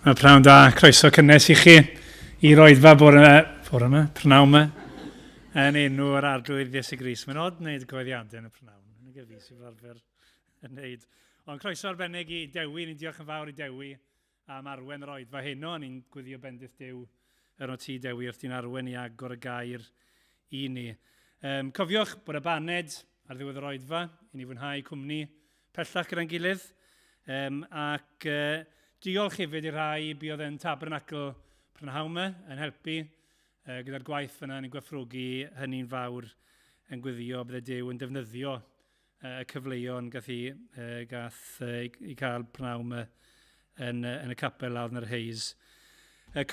Mae pnawn da, croeso cynnes i chi i'r Oedfa bore yma, pnawn yma, yn enw'r arglwydd Iesu Grist. Mae'n od wneud gweiddiadau yn y pnawn, yn y gyfi sy'n arfer yn wneud. Ond croeso arbennig i Dewi, ni'n diolch yn fawr i Dewi am arwen yr Oedfa heno, ni'n gwyddio bendith Dew yr o ti Dewi wrth i'n arwen i agor y gair i ni. Cofiwch bod y baned ar ddiwedd yr Oedfa, i ni fwynhau cwmni pellach gyda'n gilydd, ac diolch hefyd i'r rhai buodd yn Tabernacl prynhawn yma yn helpu gyda'r gwaith yna ni'n gwerthfawrogi hynny'n fawr yn gwyddio bydde Dew yn defnyddio y cyfleoedd gath i cael prynhawn yma yn y capel lawr yn yr Heis.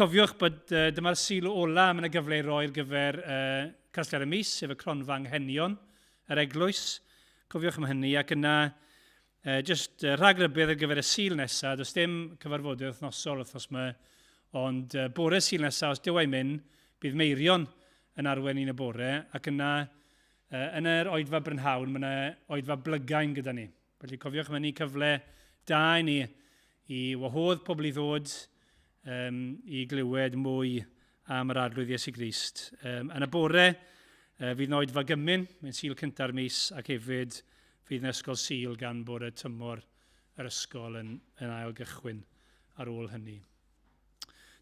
Cofiwch bod dyma'r sîl ola am yna gyfle i roi'r gyfer casgliad y mis efo cronfa anghenion yr eglwys. Cofiwch am hynny ac yna just rhagrybydd ar gyfer y sîl nesaf, does dim cyfarfodydd wythnosol wrthos yma, ond bore sîl nesaf, os dyw ei mynd, bydd Meirion yn arwen un y bore, ac yna yn yr Oedfa Brynhawn, mae yna Oedfa Blygain gyda ni. Felly cofiwch am hynny cyfle da i ni i wahodd pobl i ddod i glywed mwy am yr arglwydd Iesu Grist. Yn y bore, fydd yn Oedfa Gymyn, mae'n sîl cynta'r mis, ac hefyd fydd yn ysgol sîl gan bod y tymor yr ysgol yn ail gychwyn ar ôl hynny.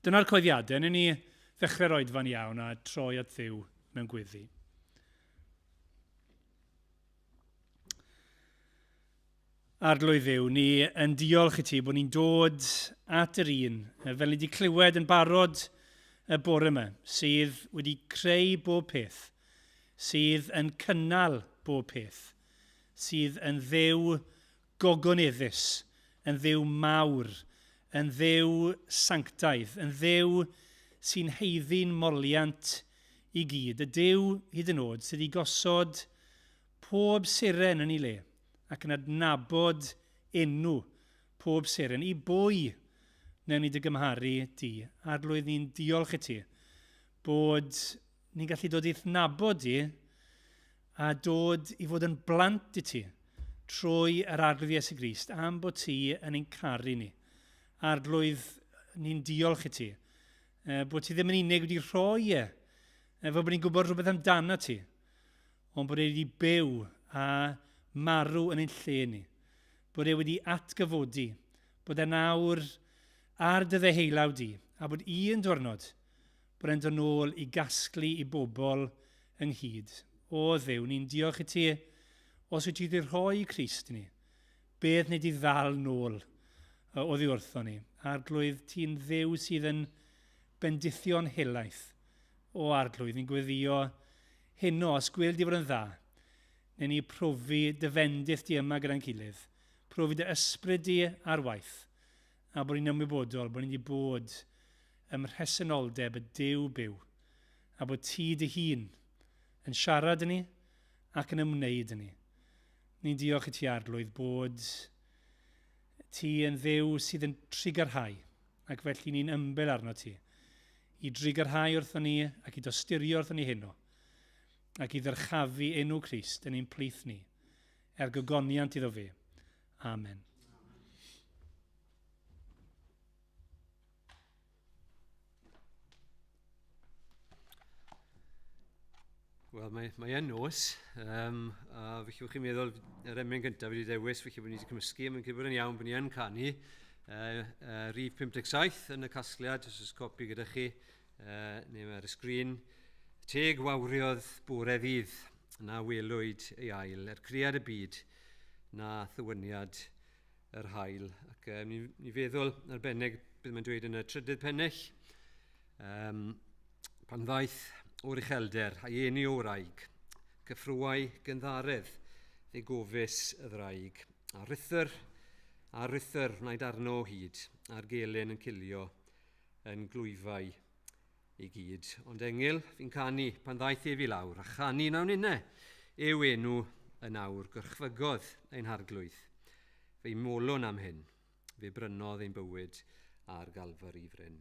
Dyna'r coeddiadau. Yn ni ddechrau'r oedfa'n iawn a troi at Dduw mewn gweddi. Arglwydd Dduw, ni yn diolch i ti bod ni'n dod at yr un, fel ni wedi clywed yn barod y bore yma, sydd wedi creu bob peth, sydd yn cynnal bob peth, sydd yn ddew gogoneddus, yn ddew mawr, yn ddew sanctaidd, yn ddew sy'n heiddi'n moliant i gyd. Y Dew hyd yn oed sydd wedi gosod pob seren yn ei le ac yn adnabod enw pob seren. I bwy newn ni dy gymharu di. Arglwydd ni'n diolch i ti bod ni'n gallu dod i'th nabod di a dod i fod yn blant i ti trwy yr arglwydd Iesu Grist am bod ti yn ein caru ni. Arglwydd, ni'n diolch i ti bod ti ddim yn unig wedi rhoi fel bod ni'n gwybod rhywbeth amdano ti, ond bod e wedi byw a marw yn ein lle ni. Bod e wedi atgyfodi, bod e nawr ar dy ddeheulaw di, a bod un diwrnod bod e'n dod nôl i gasglu i bobl ynghyd. O Dduw, ni'n diolch i ti os wyt ti wedi rhoi Crist i ni. Beth wneud i ddal nôl o ddiwrtho ni. Arglwydd, ti'n Dduw sydd yn bendithio'n helaeth. O arglwydd, ni'n gweddio heno, os gweld i fod yn dda, newn ni profi dy fendith di yma gyda'n gilydd. Profi dy ysbryd di ar waith. A bod ni'n ymwybodol, bod ni wedi bod ym mhresenoldeb y Duw byw. A bod ti dy hun yn siarad yn ni ac yn ymwneud yn ni. Ni'n diolch i ti arglwydd bod ti yn Dduw sydd yn trigarhau ac felly ni'n ymbyl arno ti i drigarhau wrthon ni ac i dosturio wrthon ni heno ac i ddyrchafu enw Crist yn ein plith ni gogoniant iddo fe. Amen. Wel, mae yn nos, a felly chi'n meddwl, yr emyn gyntaf wedi dewis, felly bod ni wedi cymysgu, mae'n gwybod yn iawn bod ni yn canu rhif 57 yn y casgliad, os oes copi gyda chi, neu ar y sgrin. Teg wawriodd bore ddydd, na welwyd ei ail, criad y byd, na thywyniad yr hael. Ac ni feddwl arbennig bydd mae'n dweud yn y trydydd pennell, pan ddaeth o'r uchelder a eni o wraig, cyffrwau gyntharedd ei gofus y ddraig. A rythyr wnaed arno o hyd, a'r gelyn yn cilio yn glwyfau i gyd. Ond engil, fi'n canu pan ddaeth ef i lawr, a chanu nawn unne, yw enw y nawr, gyrchfygodd ein harglwydd. Fe'i molon am hyn, fe brynodd ein bywyd ar galfar i fryn.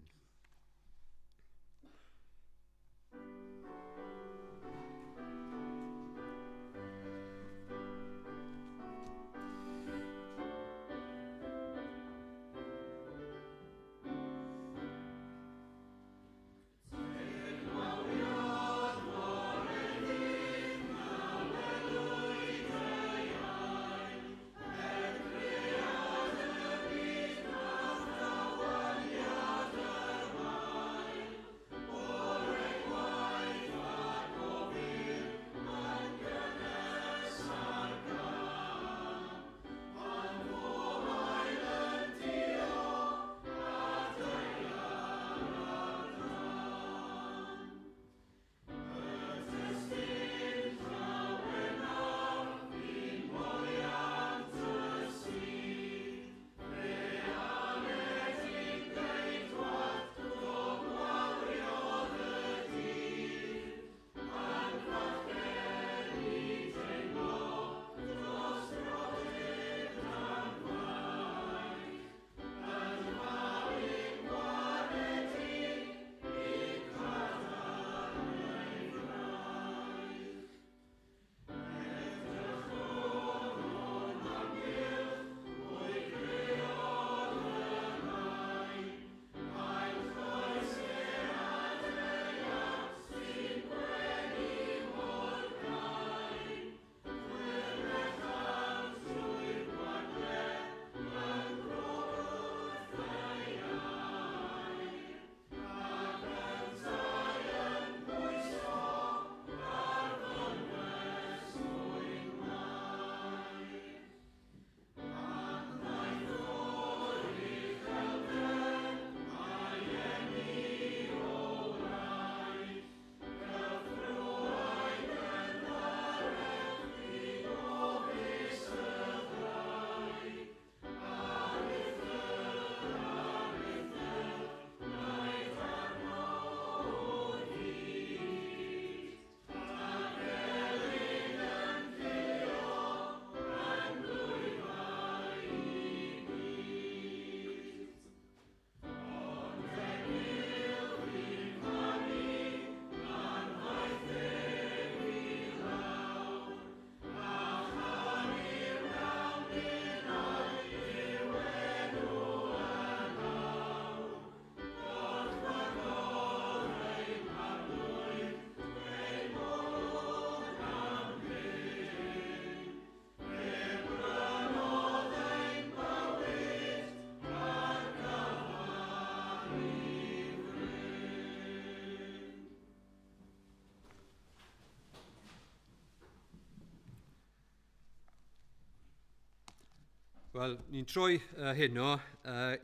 Wel, ni'n troi heno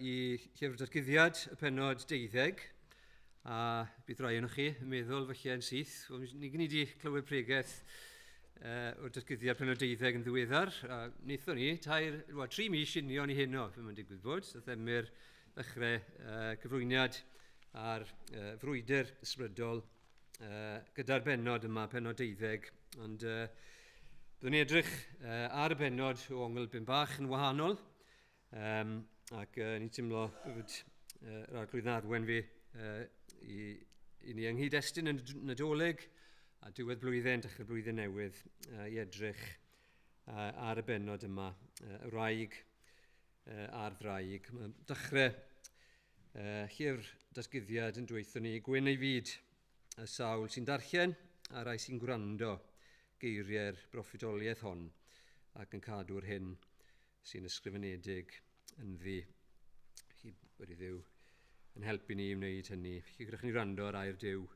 i llyfr Datguddiad, y pennod 12. A bydd rai o'n chi yn meddwl felly yn syth. Ni gyn i di clywed pregaeth o'r Datguddiad pennod 12 yn ddiweddar. Wnaethon ni, 3 mis union i heno, fe mae'n digwydd bod. Dath emyr ddechrau cyflwyniad ar frwydr ysbrydol gyda'r bennod yma, pennod 12. Ond byddwn ni edrych ar y bennod o ongl byn bach yn wahanol. Ac ni'n teimlo bod yr arglwydd arwen fi i ni ynghyd-destun yn Nadolig a diwedd blwyddyn, dechrau blwyddyn newydd i edrych ar y bennod yma, y wraig a'r ddraig. Dechrau llyfr Datguddiad yn dweithio ni gwyn ei fyd y sawl sy'n darllen a rai sy'n gwrando geiriau'r broffidoliaeth hon ac yn cadw'r hyn sy'n ysgrifenedig yn ddi. Felly wedi Dduw yn helpu ni i wneud hynny. Felly gyda'ch ni wrando ar air Duw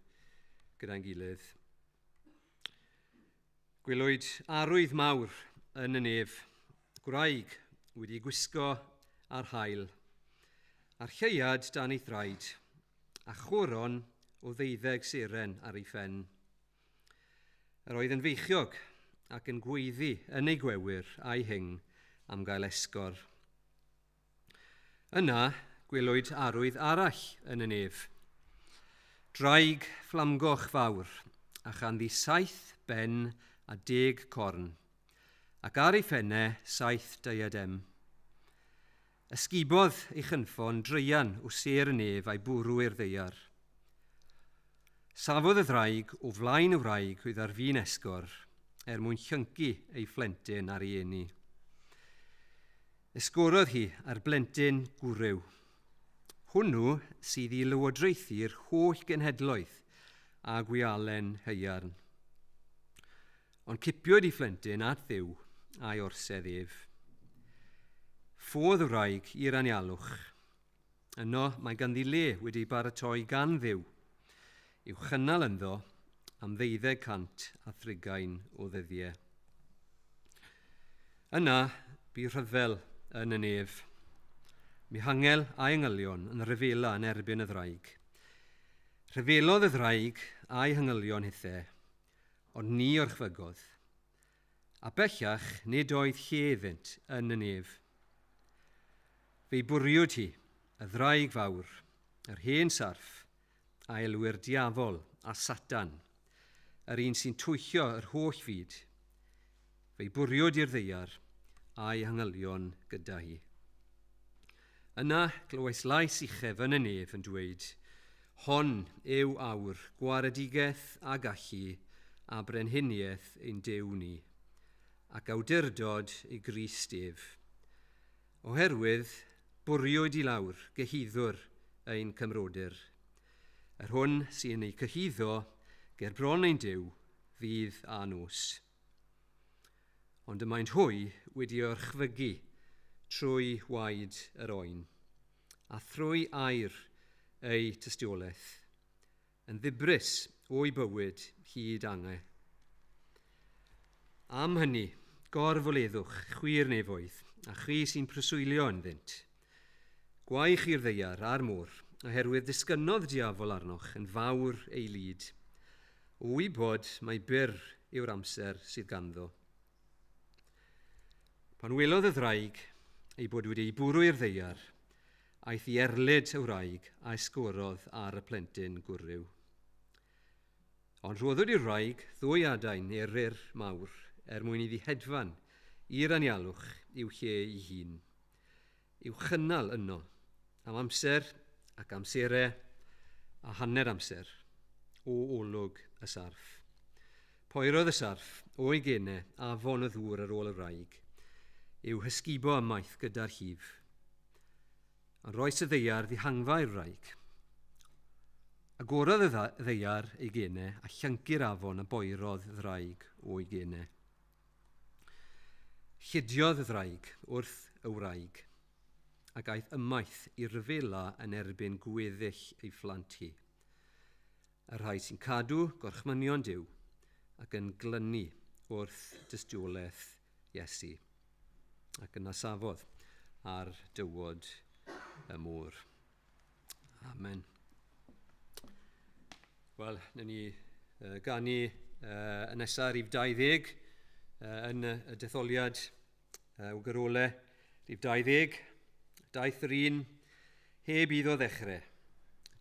gyda'n gilydd. Gwelwyd arwydd mawr yn y nef, gwraig wedi gwisgo ar hael, a'r lleiad dan ei thraed, a choron o 12 seren ar ei phen. Yr oedd yn feichiog ac yn gweiddi yn ei gwewyr a'i hyng am gael esgor. Yna gwelwyd arwydd arall yn y nef. Draig fflamgoch fawr, a chanddi 7 ben a 10 corn, ac ar ei phennau 7 diadem. Ysgubodd ei chynffon dreian o ser y nef a'i bwrw i'r ddeiar. Safodd y ddraig o flaen y wraig wydd ar fin esgor, mwyn llyncu ei phlentyn ar ei eni. Esgorodd hi ar blentyn gwryw. Hwnnw sydd i lywodraethu'r holl genhedloedd a gwialen hyairn. Ond cipiwyd ei phlentyn at Dduw a'i orsedd ef. Ffodd y wraig i'r anialwch. Yno mae ganddi le wedi baratoi gan Dduw, i'w chynnal ynddo am 12,30 o ddyddiau. Yna bu rhyfel yn y nef. Mi hangel a'i hyngylion yn rhyfela yn erbyn y ddraig. Rhyfelodd y ddraig a'i hyngylion hithe, ond ni o'r chfygodd. A bellach nid oedd lle iddynt yn y nef. Fe'i bwriwyd hi, y ddraig fawr, yr hen sarf, a elwyr diafol a Satan, yr un sy'n twyllio yr holl fyd. Fe'i bwriwyd i'r ddeiar a'i hyngylion gyda hi. Yna glywais lais uchaf yn y nef yn dweud, hon yw awr gwaredigaeth a gallu a brenhiniaeth ein Duw ni, ac awdurdod ei Grist ef. Oherwydd bwriwyd i lawr gyhuddwr ein cymrodyr. Yr hwn sy'n ei cyhuddo ger bron ein Duw ddydd a nos. Ond y mae'n hwy wedi orchfygu trwy waed yr oen, a thrwy air ei tystiolaeth, yn ddibrys o'i bywyd hyd angau. Am hynny, gorfoleddwch chwir nefoedd, a chi sy'n preswylio ynddynt. Gwaich i'r ddeiar a'r môr, oherwydd disgynnodd diafol arnoch yn fawr ei lyd. O wybod mae byr yw'r amser sydd ganddo. Pan welodd y ddraig ei bod wedi bwrw i'r ddeiar, aeth i erlyd y wraig a esgorodd ar y plentyn gwryw. Ond rhoddwyd i'r wraig ddwy adain eryr mawr mwyn iddi hedfan i'r anialwch i'w lle ei hun, i'w chynnal yno am amser ac amserau a hanner amser o olwg y sarf. Poerodd y sarf o'i genau afon y ddŵr ar ôl y wraig, i'w hysgubo ymaith gyda'r hif. Ond roes y ddeiar ddihangfa i'r wraig. Agorodd y ddeiar ei genau a llyncu'r afon a boerodd y ddraig o'i genau. Llydiodd y ddraig wrth y wraig, ac aeth ymaith i ryfela yn erbyn gweddill ei phlant hi. Yr rhai sy'n cadw gorchmynion Duw ac yn glynu wrth dystiolaeth Iesu. Ac yna safodd ar dywod y môr. Amen. Wel, nyn ni ganu y nesaf rhif 20 yn y detholiad o gyrole rhif 20. Daeth yr un heb iddo ddechrau.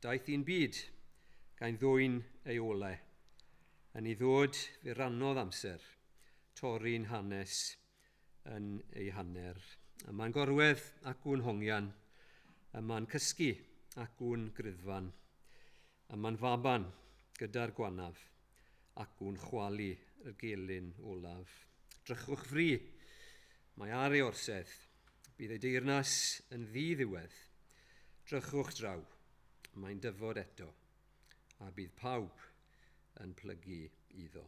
Daeth un byd gan ddwyn ei olau. Yn ei ddod fe rannodd amser, torri'n hanes yn ei hanner. Yma'n gorwedd ac wn hongian, yma'n cysgu ac wn gryddfan. Yma'n faban gyda'r gwanaf ac wn chwalu y gelyn olaf. Drychwch fri, mae ar ei orsedd, bydd ei deyrnas yn ddiddiwedd. Drychwch draw, mae'n dyfod eto, a bydd pawb yn plygu iddo.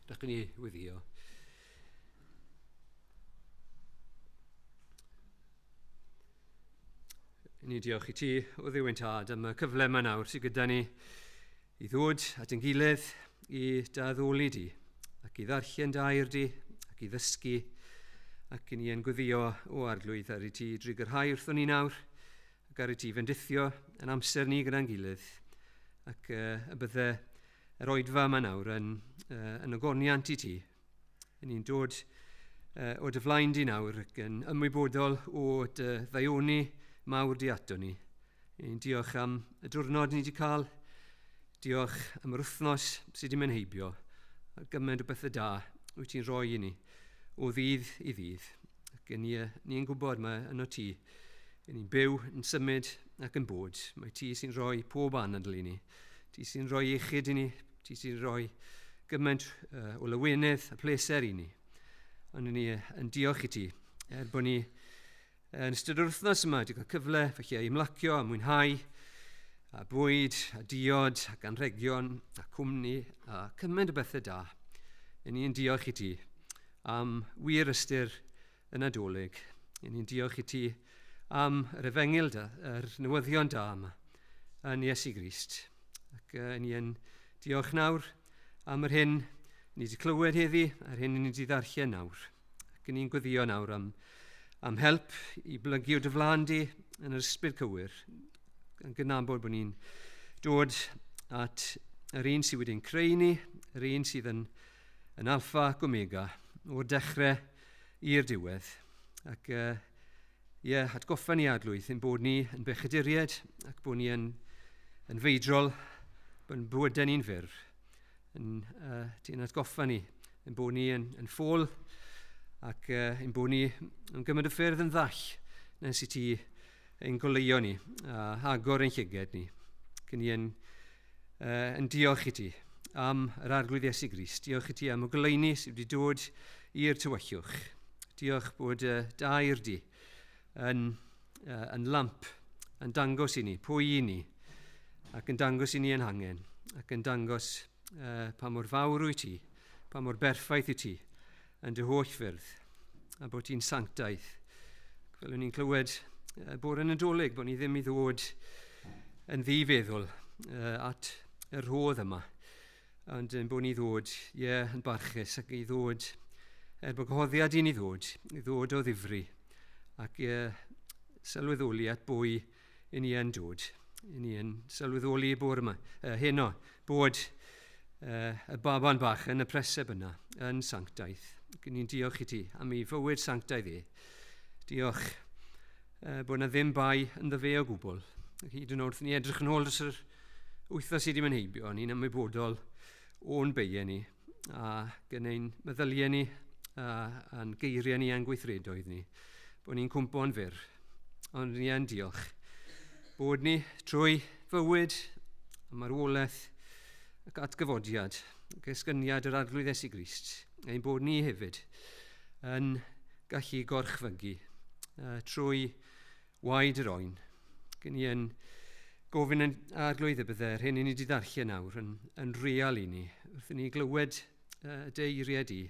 Dach ni wyddio. Ni diolch I ti o ddiwyntad am y cyfle yma nawr sydd gyda ni I ddod at ein gilydd I daddoli di, ac I ddarllen dair di, ac I ddysgu, ac I ni yn gwyddio o arglwydd ar I ti drwy gyrhau wrthon ni nawr, ac ar I ti fendithio yn amser ni gyda'n gilydd, ac y bydde yr oedfa yma nawr yn ogoniant I ti. Ni'n dod o dy flaen di nawr ac yn ymwybodol o dy ddaioni mawr di ato ni. Ni'n diolch am y diwrnod ni wedi cael. Diolch am yr wythnos sydd wedi mynd heibio. A gymaint o bethau da wyt ti'n rhoi I ni o ddydd I ddydd. Ac ni'n gwybod mae yno ti. Ni'n byw yn symud ac yn bod. Mae ti sy'n rhoi pob anadl I ni. Ti sy'n rhoi iechyd I ni. Ti sy'n rhoi gymaint o lywynydd a pleser I ni. Ond ni yn diolch I ti bod ni yn ystod yr wythnos yma wedi cael cyfle felly I ymlacio a mwynhau a bwyd a diod ac anrhegion a cwmni a cymaint o bethau da. Ni'n diolch I ti am wir ystyr y Nadolig. Ni'n diolch I ti am yr efengil da, yr newyddion da yma yn Iesu Grist. Ac ni'n diolch nawr am yr hyn ni wedi clywed heddi, a'r hyn ni wedi ddarllen nawr. Ac ni'n gweddio nawr am help I blygu o dy flan di yn yr ysbryd cywir, yn gynabod bod ni'n dod at yr un sydd wedi'n creu ni, yr un sydd yn alpha ac omega, o'r dechrau i'r diwedd. Ac atgoffa ni adlwydd yn bod ni yn bechaduried ac bod ni yn feidrol, bod bywydau ni'n fyr. Ti'n atgoffa ni yn bod ni yn ffôl ac yn bod ni yn gymryd y ffyrdd yn ddall nes I ti ein goleuo ni a agor ein llyged ni. Ac ni yn diolch I ti am yr arglwydd Iesu Grist. Diolch I ti am y goleuni sydd wedi dod i'r tywyllwch. Diolch bod dair di yn lamp, yn dangos i ni, pwy i ni, ac yn dangos i ni yn hangen, ac yn dangos pa mor fawr wyt ti, pa mor berffaith wyt ti, yn dy holl ffyrdd, a bod ti'n sanctaidd. Fel o'n i'n clywed bore yn Nadolig, bod ni ddim i ddod yn ddifeddwl at y rhodd yma, ond bod ni ddod, yn barchus, ac i ddod, bod gwahoddiad i'n i ddod o ddifri, ac sylweddoli at bwy i ni yn dod. I ni yn sylweddoli bore yma, heno, bod y baban bach yn y preseb yna, yn sanctaeth. Ac ni'n diolch i ti am ei fywyd sanctaidd e. Diolch bod na ddim bai ynddo fe o gwbl. Ac hyd yn oed ni edrych yn ôl dros yr wythnos sydd wedi mynheibio, ni'n ymwybodol o'n beie ni, a gyda'n meddyliau ni, a'n geiriau ni a'n gweithredoedd ni, bod ni'n cwmpo'n fyr. Ond ni yn diolch bod ni trwy fywyd, a marwolaeth, ac atgyfodiad, ac esgyniad yr arglwydd Iesu Grist, ein bod ni hefyd yn gallu gorchfygu trwy waed yr oen. Ac ni yn gofyn yn arglwydd y byddai'r hyn i ni wedi darllen nawr yn real i ni. Wrth i ni glywed dy eiriau di,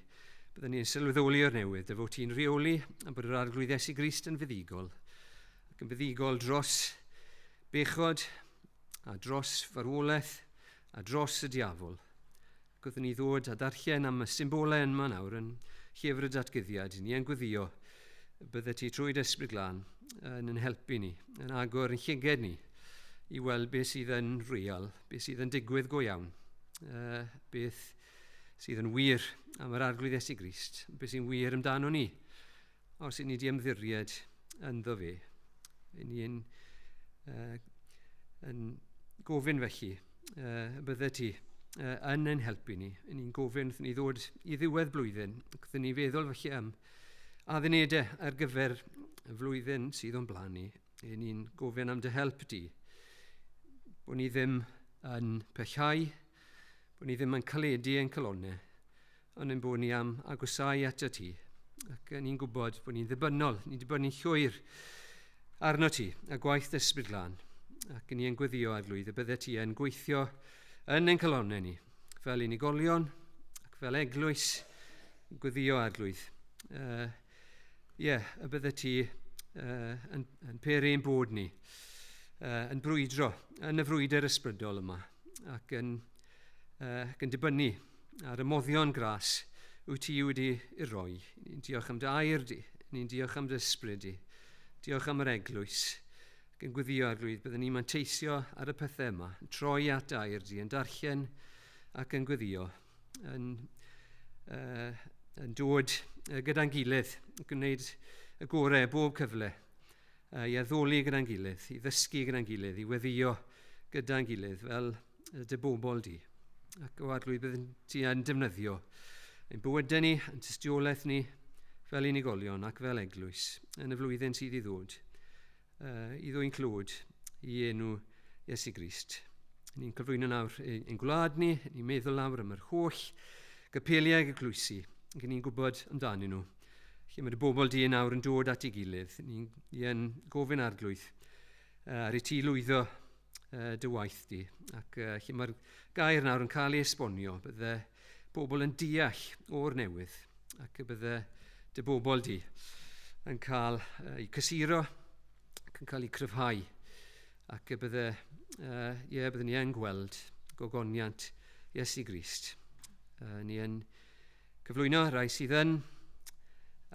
byddwn ni'n sylweddoli o'r newydd, dy fod ti'n reoli a bod yr arglwydd Iesu Grist yn fuddigol, ac yn fuddigol dros bechod, a dros farwolaeth, a dros y diafol. Ac wrth i ni ddod a darllen am y symbolau yma nawr yn llyfr y Datguddiad, ni yn gweddio bydde ti trwy ysbryd glân yn helpu ni, yn agor yn llyged ni, i weld beth sydd yn real, beth sydd yn digwydd go iawn, beth sydd yn wir am yr arglwydd Iesu Grist, beth sy'n wir amdano ni, os i ni di ymddiried ynddo fe. Ni yn gofyn felly, bydde ti yn ein helpu ni. Ni'n gofyn wrth ni ddod i ddiwedd blwyddyn, ac wrth ni feddwl felly am addunedau ar gyfer y flwyddyn sydd o'n blaen ni. Ni'n gofyn am dy help di, bod ni ddim yn pellhau, bod ni ddim yn caledu ein calonnau, ond yn bod ni am agosau ato ti. Ac ni'n gwybod bod ni'n ddibynnol, ni'n dibynnu llwyr arno ti, a gwaith ysbryd glân. Ac ni'n gweddio arglwydd y bydde ti yn gweithio yn ein calonnau ni, fel unigolion ac fel eglwys, gweddio arglwydd. Y bydde ti yn peri ein bod ni, yn brwydro yn y frwydr ysbrydol yma, ac yn dibynnu ar y moddion gras wyt ti wedi ei roi. Ni'n diolch am dy air di, ni'n diolch am dy ysbryd di, diolch am yr eglwys, ac yn gweddio arglwydd byddwn ni'n manteisio ar y pethau yma, yn troi at air di, yn darllen ac yn gweddio, yn dod gyda'n gilydd, yn gwneud y gorau bob cyfle, i addoli gyda'n gilydd, i ddysgu gyda'n gilydd, i weddio gyda'n gilydd fel dy bobl di. Ac o arglwydd byddwn ti yn defnyddio ein bywydau ni, yn tystiolaeth ni, fel unigolion ac fel eglwys, yn y flwyddyn sydd i ddod, i ddwy'n clod i enw Iesu Grist. Ni'n cyflwyno nawr ein gwlad ni, ni'n meddwl nawr am yr holl gypeliau eglwysi, ac ni'n gwybod amdanyn nhw. Lle mae'r bobl di nawr yn dod at ei gilydd, ni'n gofyn arglwydd ar ei ti lwyddo dy waith di, ac lle mae'r gair nawr yn cael ei esbonio, bydde bobl yn deall o'r newydd, ac bydde dy bobl di yn cael ei cysuro, ac yn cael ei cryfhau, ac bydden ni yn gweld gogoniant Iesu Grist. Ni yn cyflwyno rai sydd yn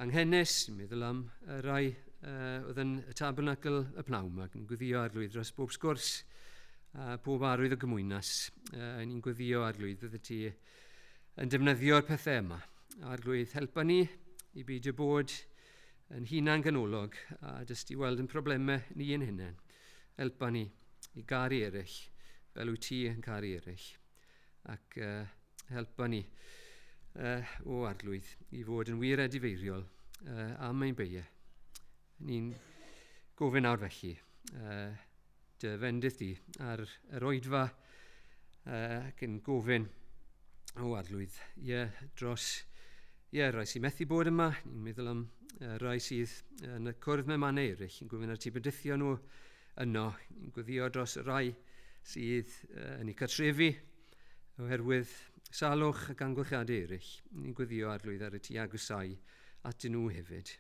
anghenus, ni'n meddwl am rai oedd yn y tabernacl y pnawn, ac yn gweddio arglwydd dros bob sgwrs, pob arwydd o gymwynas. Ni'n gweddio arglwydd bydde ti yn defnyddio'r pethau yma. Arglwydd helpa ni i beidio bod yn hunan ganolog, a jyst i weld yn problemau ni yn hynny. Helpa ni i garu eraill, fel wyt ti yn caru eraill. Ac helpa ni o arglwydd i fod yn wir edifeiriol am ein beie. Ni'n gofyn nawr felly dy fendydd di ar yr oedfa, ac yn gofyn o arglwydd dros rai sy'n methu bod yma, ni'n meddwl am rai sydd yn y cwrdd mewn man eraill, yn gofyn ar tybydithio nhw yno, ni'n gweddio dros y rai sydd yn eu cartrefi oherwydd salwch ac amgylchiadau eraill. Ni'n gweddio arglwydd ar y tu agosau atyn nhw hefyd.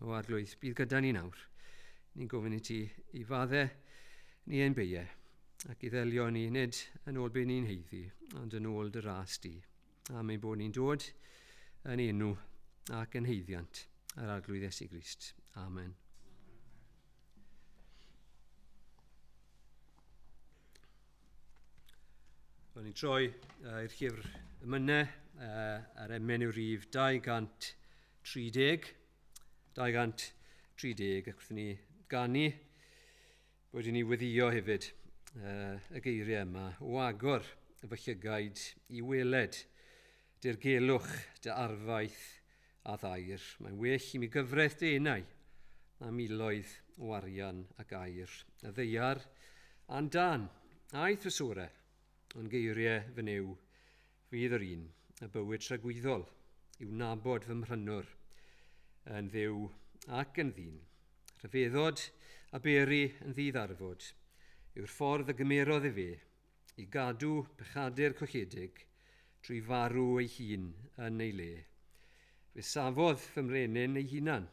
O arglwydd bydd gyda ni nawr. Ni'n gofyn i ti i faddau ni ein beiau ac i ddelio ni nid yn ôl be ni'n heiddi, ond yn ôl dy ras di. A mae bod ni'n dod yn enw ac yn heiddiant ar arglwydd Iesu Grist. Amen. Ro'n ni'n troi i'r llyfr y mynau ar emen yw'r rhif 230. 230 ac wrth ni ganu bod ni weddio hefyd y geiriau yma o agor y fy llygaid i weled dirgelwch dy arfaith a ddair. Mae'n well i mi gyfraith dy enau na miloedd o arian ac air. Y ddeiar a'n dan a'i thrysorau, ond geiriau fy new fydd yr un, y bywyd tragwyddol i'w nabod fy mhrynwr yn dduw ac yn ddyn. Rhyfeddod a beri yn ddiddarfod yw'r ffordd y gymerodd e fe i gadw pechadur cochedig trwy farw ei hun yn ei le. Fe safodd fy mrenyn ei hunan,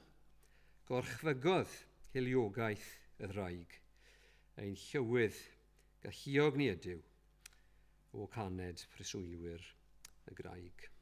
gorchfygodd hiliogaeth y ddraig, ein llywydd galluog ni ydyw o caned preswylwyr y graig.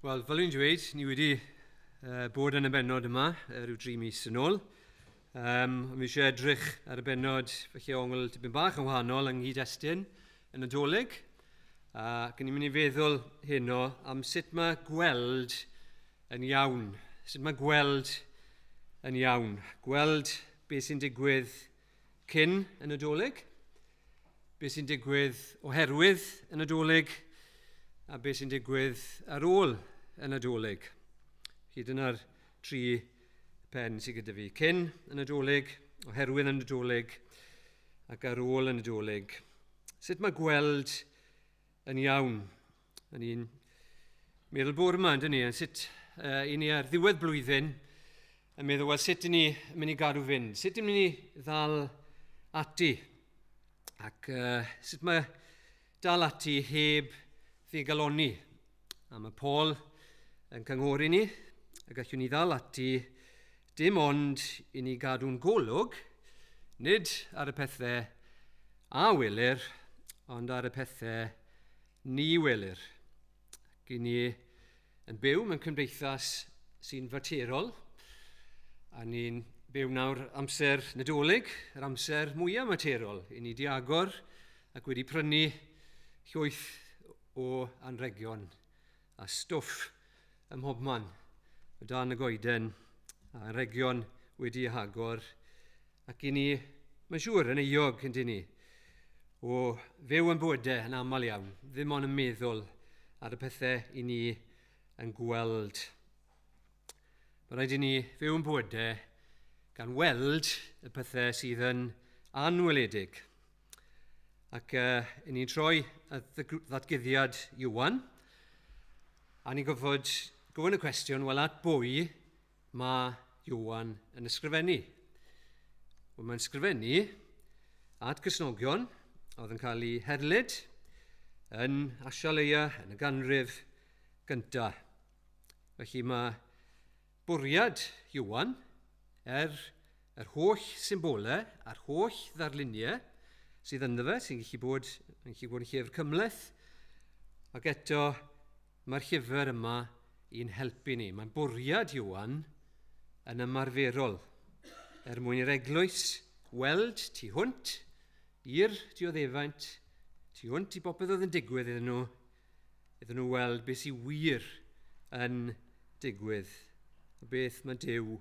Wel, fel yw'n dweud, ni wedi bod yn y bennod yma rhyw 3 mis yn ôl. Mi eisiau edrych ar y bennod felly ongl tipyn bach yn wahanol yng nghyd-destun yn Nadolig. Ac ni'n mynd i feddwl heno am sut mae gweld yn iawn. Sut mae gweld yn iawn. Gweld beth sy'n digwydd cyn y Nadolig, beth sy'n digwydd oherwydd y Nadolig, a beth sy'n digwydd ar ôl y Nadolig. Hyd yna'r 3 pen sydd gyda fi. Cyn y Nadolig, oherwydd y Nadolig, ac ar ôl y Nadolig. Sut mae gweld yn iawn? Yn ni'n meddwl bore yma, yndyn ni, sut i ni ar ddiwedd blwyddyn, yn meddwl, wel, sut i ni mynd i gadw fynd? Sut i ni mynd i ddal ati? Ac sut mae dal ati heb ddigaloni? A mae Paul yn cynghori ni, a gallwn ni ddal ati dim ond i ni gadw'n golwg, nid ar y pethau a welir, ond ar y pethau ni welir. Ac i ni yn byw mewn cymdeithas sy'n faterol, a ni'n byw nawr amser Nadolig, yr amser mwyaf materol. I ni di agor ac wedi prynu llwyth o anregion a stwff ym mhobman o dan y goeden, a anregion wedi agor, ac i ni, mae'n siŵr, yn euog yn ni, o fyw yn bywydau yn aml iawn, ddim ond yn meddwl ar y pethau i ni yn gweld. Mae rhaid i ni fyw yn bywydau gan weld y pethau sydd yn anweledig. Ac i ni'n troi at ddatguddiad Iwan, a ni'n gofod gofyn y cwestiwn, wel, at bwy mae Iwan yn ysgrifennu? Wel, mae'n ysgrifennu at Gristnogion oedd yn cael eu herlyd yn Asialeia yn y ganrif gyntaf. Felly mae bwriad Iwan yr holl symbolau a'r holl ddarluniau sydd ynddo fe, sy'n gallu bod yn llyfr cymleth, ac eto mae'r llyfr yma i'n helpu ni. Mae'n bwriad Iwan yn ymarferol mwyn i'r eglwys weld tu hwnt i'r dioddefaint, tu hwnt i bopeth oedd yn digwydd iddyn nhw weld beth sy'n wir yn digwydd, a beth mae Duw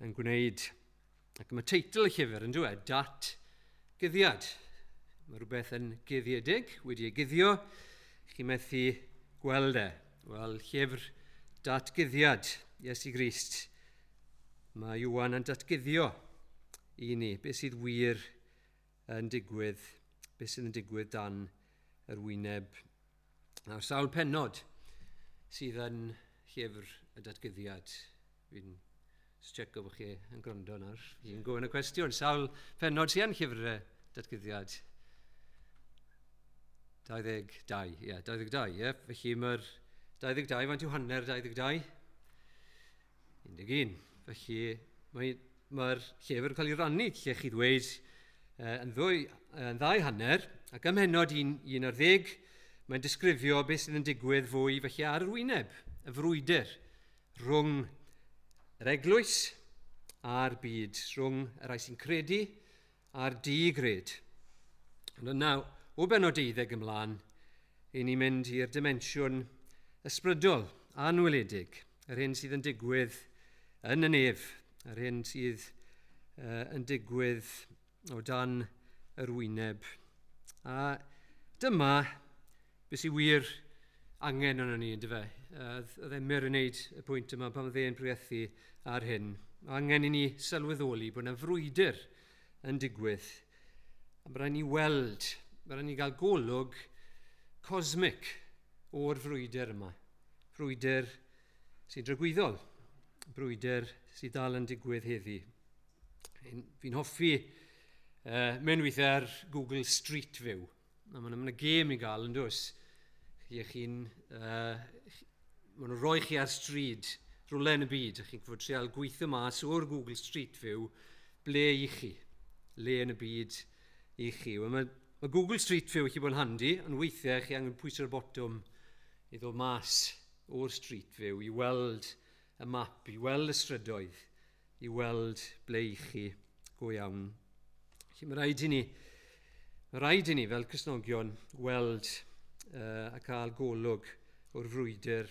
yn gwneud. Ac mae teitl y llyfr yn dweud, Datguddiad. Mae rhywbeth yn guddiedig, wedi ei guddio, chi methu gweld e. Wel, llyfr Datguddiad, Iesu Grist. Mae Iwan yn datguddio i ni, beth sydd wir yn digwydd, beth sydd yn digwydd dan yr wyneb. Nawr, sawl pennod sydd yn llyfr y Datguddiad. Fi'n checio bod chi yn gwrando nawr. Fi'n gofyn y cwestiwn. Sawl pennod sydd yn llyfr y Datguddiad? 22. Ie, 22. Ie. Felly mae'r 22, faint yw hanner 22? 11. Felly mae'r llyfr yn cael ei rannu, lle chi ddweud, yn 2 hanner, ac ym mhennod 11, mae'n disgrifio beth sydd yn digwydd fwy felly ar yr wyneb, y frwydr rhwng yr eglwys a'r byd, rhwng y rai sy'n credu a'r di-gred. Ond nawr, o bennod 12 ymlaen, i ni'n mynd i'r dimensiwn ysbrydol, anweledig, yr hyn sydd yn digwydd yn y nef, yr hyn sydd yn digwydd o dan yr wyneb. A dyma beth sy'n wir angen yno ni, ynddo fe. Oedd Emyr yn wneud y pwynt yma pan oedd e'n priethu ar hyn. Angen i ni sylweddoli bod yna frwydr yn digwydd. A byddai'n ni weld, byddai'n ni gael golwg cosmic o'r frwydr yma. Frwydr sy'n drygwyddol. Frwydr sydd dal yn digwydd heddi. Fi'n hoffi mynd weithiau ar Google Street View. Mae yna gêm i gael yn dos. Maen nhw'n rhoi chi ar stryd rhywle yn y byd. Chi'n fod treol gweithio mas o'r Google Street View ble i chi. Le yn y byd i chi. Mae Google Street View chi bod yn handi, ond weithiau chi angen pwyso'r botwm i ddod mas o'r Street View i weld y map, i weld y strydoedd, i weld ble i chi go iawn. Felly mae rhaid i ni fel Cristnogion weld a cael golwg o'r frwydr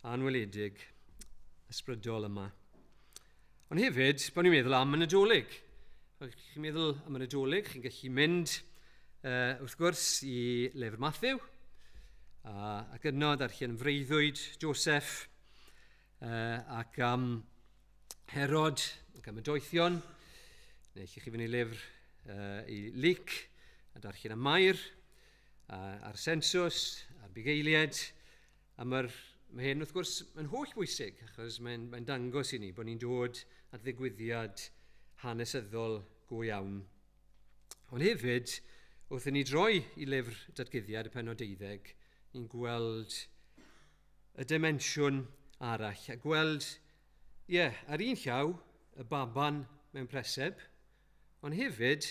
anweledig ysbrydol yma. Ond hefyd, bod ni'n meddwl am y Nadolig. Chi'n meddwl am y Nadolig, chi'n gallu mynd wrth gwrs i lyfr Mathew, Ac yno darllen freuddwyd Joseph ac am Herod ac am y doethion. Neu chi fynd i lyfr i Luc a darllen am Mair, a'r sensws, a'r bugeiliad. A mae hyn wrth gwrs yn holl bwysig, achos mae'n dangos i ni bod ni'n dod at ddigwyddiad hanesyddol go iawn. Ond hefyd, wrth i ni droi i lyfr Datguddiad y pennod 12, ni'n gweld y dimensiwn arall, a gweld, ar un llaw, y baban mewn preseb, ond hefyd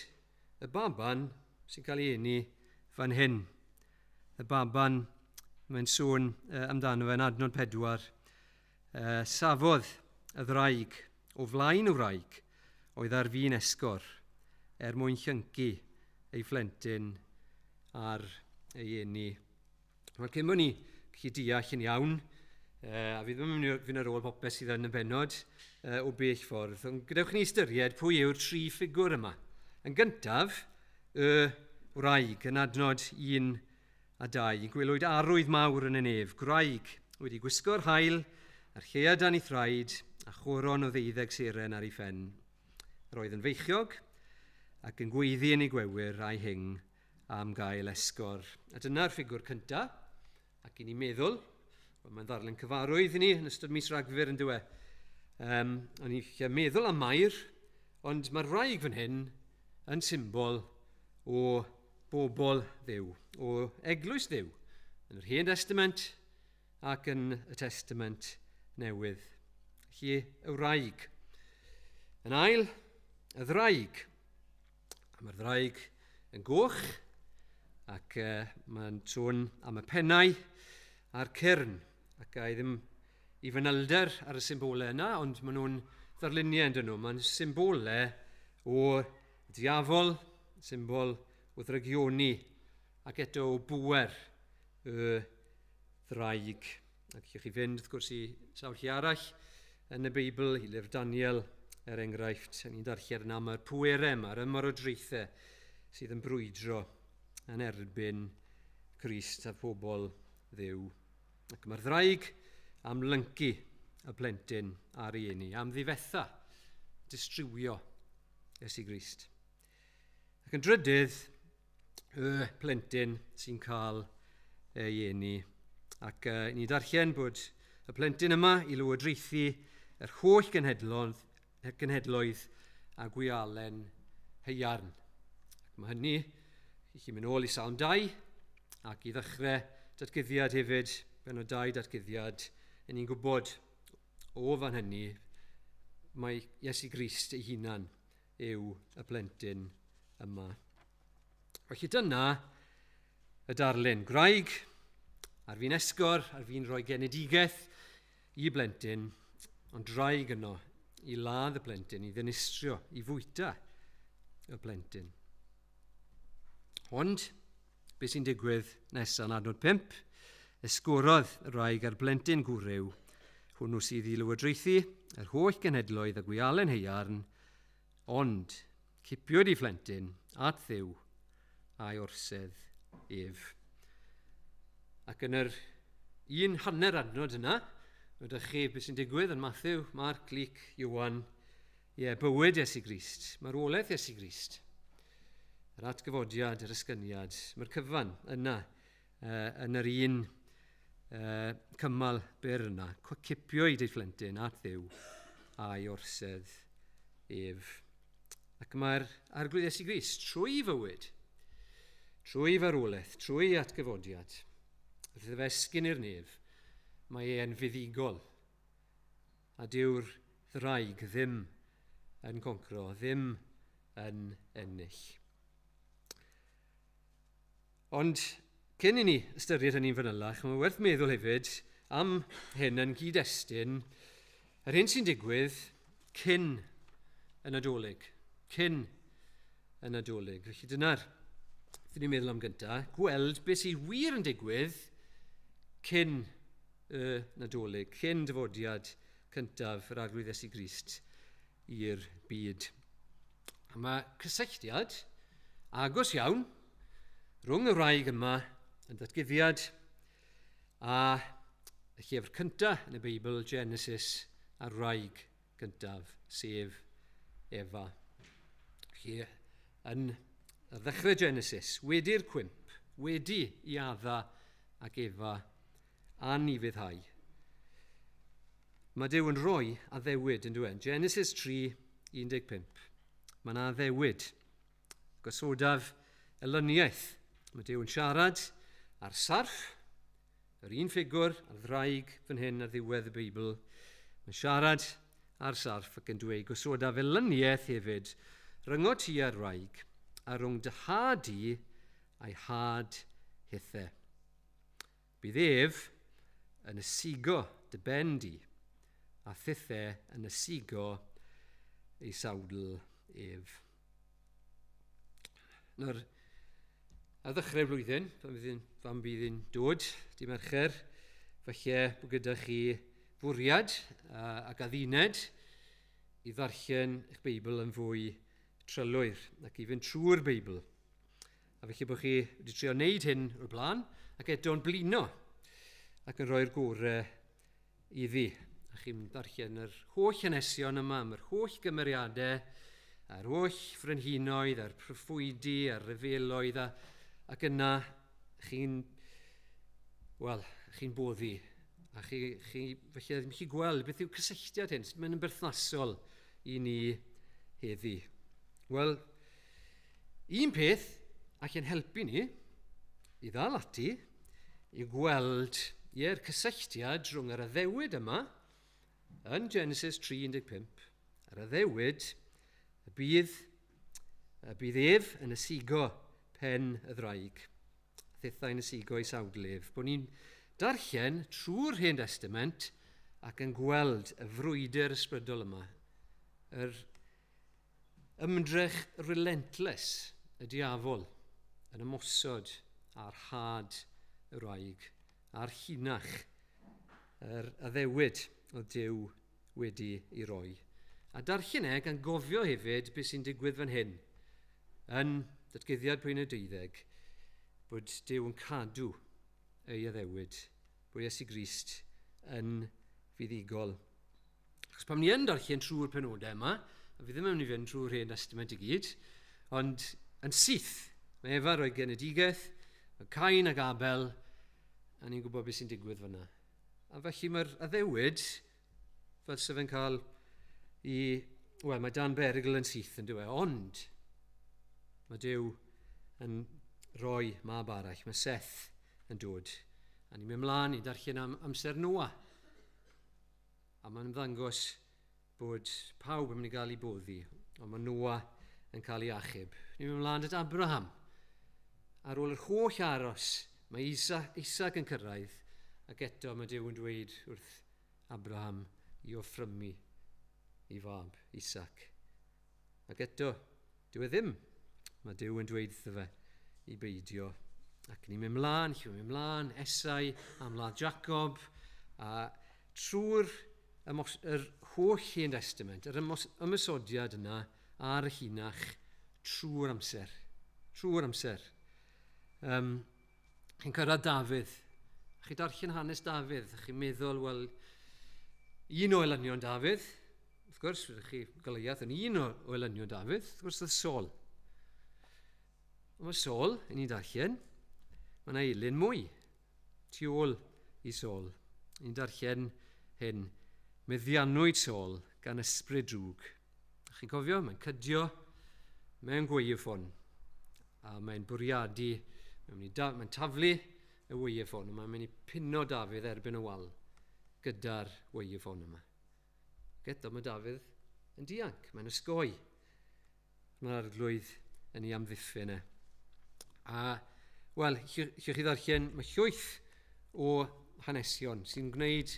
y baban sy'n cael ei eni fan hyn. Y baban, mae'n sôn amdano fe'n adnod 4, safodd y ddraig o flaen y wraig oedd ar fin esgor mwyn llyncu ei phlentyn ar ei eni. Wel, cyn bod ni gallu deall yn iawn, a fi ddim yn mynd ar ôl popeth sydd yn y bennod o bell ffordd, ond gadewch ni ystyried pwy yw'r 3 ffigwr yma. Yn gyntaf, y wraig yn adnod 1 a 2, gwelwyd arwydd mawr yn y nef, gwraig wedi gwisgo'r haul, a'r lleia dan ei thraed, a choron o 12 seren ar ei phen. Roedd yn feichiog, ac yn gweiddi yn ei gwewyr a'i hing am gael esgor. A dyna'r ffigwr cyntaf, ac i ni meddwl, mae'n ddarlun cyfarwydd i ni yn ystod mis Rhagfyr yn dywe. O'n i'n meddwl am Mair, ond mae'r wraig fan hyn yn symbol o bobl Dduw, o eglwys Dduw, yn yr Hen Testament ac yn y Testament Newydd. Felly, y wraig. Yn ail, y ddraig. Mae'r ddraig yn goch, ac mae'n sôn am y pennau a'r cyrn, ac a ddim i fanylder ar y symbolau yna, ond maen nhw'n ddarluniau yn dyn nhw. Mae'n symbolau o diafol, symbol o ddrygioni, ac eto o bwer y ddraig. Ac chi'ch chi fynd, wrth gwrs, i sawl lle arall yn y Beibl, i lyfr Daniel, enghraifft, ni'n darllen am yr pwerau, a'r ymarodreithau sydd yn brwydro yn erbyn Crist a phobl Dduw. Ac mae'r ddraig am lyncu y plentyn ar ei eni, am ddifetha, distriwio Iesu Grist. Ac yn drydydd, y plentyn sy'n cael ei eni. Ac ni darllen bod y plentyn yma i lywodraethu yr holl genhedloedd a gwialen haearn. Ac mae hynny, i chi mynd ôl i Salm 2, ac i ddechrau Datguddiad hefyd, pennod 2 Datguddiad, yn ni'n gwybod o fan hynny, mae Iesu Grist ei hunan yw y plentyn yma. Felly dyna y darlun. Gwraig, ar fi'n esgor, ar fi'n rhoi genedigaeth i blentyn, ond draig yno i ladd y blentyn, i ddinistrio, i fwyta y blentyn. Ond, beth sy'n digwydd nesaf yn adnod 5? Esgorodd y wraig a'r blentyn gwryw, hwnnw sydd i lywodraethu, yr holl genhedloedd a gwialen haearn, ond cipiwyd ei phlentyn at Dduw a'i orsedd ef. Ac yn yr un hanner adnod yna, ydych chi beth sy'n digwydd yn Mathew, Marc, Luc, Iowan, bywyd Iesu Grist, marwolaeth Iesu Grist, yr atgyfodiad, yr ysgyniad, mae'r cyfan yna yn yr un cymal byr yna, cipiwyd ei phlentyn at Dduw a'i orsedd ef. Ac mae'r arglwydd Iesu Grist trwy fywyd, trwy farwolaeth, trwy atgyfodiad, wrth iddo fe esgyn i'r nef, mae e'n fuddigol. A dyw'r ddraig ddim yn concro, ddim yn ennill. Ond cyn i ni ystyried hynny'n fanylach, mae'n werth meddwl hefyd am hyn yn gyd-destun, yr hyn sy'n digwydd cyn y Nadolig. Cyn y Nadolig. Felly dyna'r ddyn ni'n meddwl am gyntaf, gweld beth sy'n wir yn digwydd cyn y Nadolig, cyn dyfodiad cyntaf yr arglwydd Iesu Grist i'r byd. A mae cysylltiad agos iawn rhwng y wraig yma yn Datguddiad A y llyfr cyntaf yn y Beibl, Genesis, a'r wraig cyntaf, sef Efa. Felly, yn y ddechrau Genesis, wedi'r cwmp, wedi i adda ac Efa anifuddhau. Mae Duw yn rhoi addewid yn dweud. Genesis 3:15. Mae yna addewid. Gosodaf elyniaeth. Mae Duw yn siarad ar sarf, yr un ffigwr, ar ddraig fan hyn ar ddiwedd y Beibl. Mae'n siarad ar sarf ac yn dweud, gosodaf elyniaeth hefyd, ryngo ti ar wraig, a rhwng dy had i a'i had hithau. Bydd ef yn ysigo dy ben di, a thithau yn ysigo ei sawdl ef. Nawr, ar ddechrau'r blwyddyn, pan bydd hi'n dod, di Mercher, falle bod gyda chi fwriad ac adduned i ddarllen eich Beibl yn fwy trylwyr ac i fynd trwy'r Beibl. A felly bod chi wedi trio wneud hyn o'r blaen ac eto'n blino ac yn rhoi'r gorau iddi. A chi'n darllen yr holl hanesion yma, yr holl gymeriadau, a'r holl frenhinoedd, a'r proffwydi, a'r refeloedd, ac yna chi'n boddi. A chi felly ddim chi gweld beth yw cysylltiad hyn, sut mae'n berthnasol i ni heddi. Wel, un peth allan helpu ni i ddal ati i gweld i'r cysylltiad rhwng yr addewid yma yn Genesis 3:15, yr addewid y bydd ef yn ysigo pen y ddraig, thithau'n ysigo ei sawdlef, bod ni'n darllen trwy'r Hen Testament ac yn gweld y frwydr ysbrydol yma, yr ymdrech relentless y diafol yn ymosod ar had y wraig, a'r llinach, yr addewid o Duw wedi ei roi. A darllen gan gofio hefyd beth sy'n digwydd fan hyn yn Datguddiad 12, bod Duw yn cadw ei addewid, bod Iesu Grist yn fuddigol. Achos pan ni yn darllen trwy'r penodau yma, a fi ddim yn mynd i fynd trwy'r Hen Testament i gyd, ond yn syth, mae Efa roi genedigaeth, mae Cain ac Abel, a ni'n gwybod beth sy'n digwydd fyna. A felly mae'r addewid, fel sef yn cael mae Dan Berigl yn syth yn dweud, ond mae Duw yn rhoi mab arall, mae Seth yn dod. A ni'n mynd mlaen i darllen am amser Noa. A mae'n ymddangos bod pawb yn mynd i gael ei boddi, ond mae Noa yn cael ei achub. Ni'n mynd mlaen at Abraham. Ar ôl yr holl aros, mae Isaac yn cyrraedd, ac eto mae Duw yn dweud wrth Abraham i offrymu ei fab, Isaac. Ac eto, dyw e ddim. Mae Duw yn dweud iddo fe i beidio. Ac ni'n mynd mlaen, Esau, am Mladd Jacob, a trwy'r holl Hen Testament, yr ymysodiad yna ar y llinach trwy'r amser. Chi'n cyrraedd Dafydd. Chi'n darllen hanes Dafydd. Chi'n meddwl, wel, un o elynion Dafydd. Wrth gwrs, rydych chi Goliath yn un o elynion Dafydd. Wrth gwrs, oedd Saul. Mae Saul, yn ni'n darllen, mae yna elyn mwy tu ôl i Saul. Ni'n darllen hyn. Meddiannwyd Saul gan ysbryd drwg. Chi'n cofio, mae'n cydio mewn gwaywffon. A mae'n bwriadu, mae'n taflu y waywffon yma, mae'n pino Dafydd erbyn y wal gyda'r waywffon yma. Eto mae Dafydd yn dianc, mae'n ysgoi. Mae'r arglwydd yn ei amddiffyn e. A, wel, chi'ch chi ddarllen, mae llwyth o hanesion sy'n gwneud